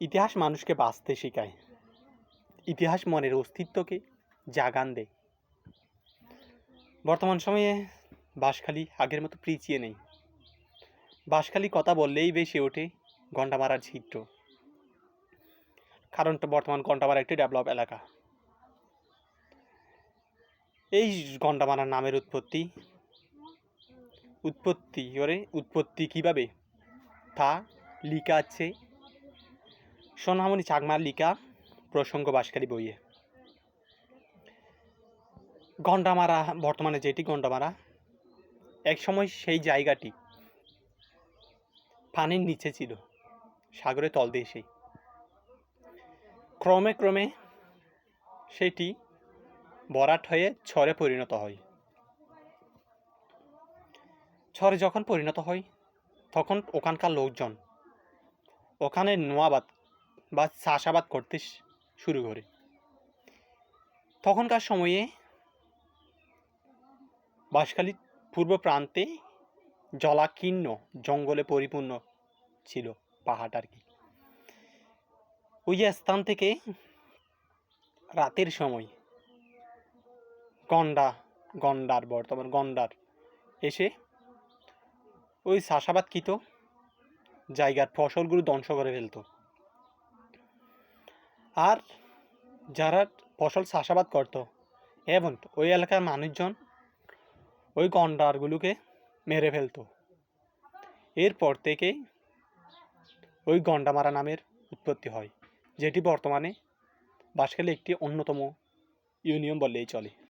ইতিহাস মানুষকে বাঁচতে শেখায়। ইতিহাস মনের অস্তিত্বকে জাগান দেয়। বর্তমান সময়ে বাঁশখালী আগের মতো পিছিয়ে নেই। বাঁশখালী কথা বললেই বেশি ওঠে ঘণ্টামারার চিত্র। কারণ বর্তমান ঘণ্টামারা একটি ডেভেলপ এলাকা। এই ঘণ্টামারার নামের উৎপত্তি কিভাবে তা লিখা আছে সোনামণি চাকমার লিখা প্রসঙ্গ বাঁশখালী বইয়ে। ঘণ্টামারা বর্তমানে যেটি ঘণ্টামারা, একসময় সেই জায়গাটি পানির নিচে ছিল, সাগরের তলদেশে। ক্রমে ক্রমে সেটি ভরাট হয়ে চরে পরিণত হয়। চরে যখন পরিণত হয় তখন ওখানকার লোকজন ওখানে নোয়াবাদ বা চাষাবাদ করতে শুরু করে। তখনকার সময়ে বাঁশখালীর পূর্ব প্রান্তে জলাকীর্ণ জঙ্গলে পরিপূর্ণ ছিল পাহাড় আর কি। ওই স্থান থেকে রাতের সময় গন্ডার এসে ওই চাষাবাদকৃত জায়গার ফসলগুলো ধ্বংস করে ফেলত। আর যারা ফসল চাষাবাদ করত এবং ওই এলাকার মানুষজন ওই গন্ডারগুলোকে মেরে ফেলত। এরপর থেকে ওই গন্ডামারা নামের উৎপত্তি হয়, যেটি বর্তমানে বাঁশখালী একটি অন্যতম ইউনিয়ন বললেই চলে।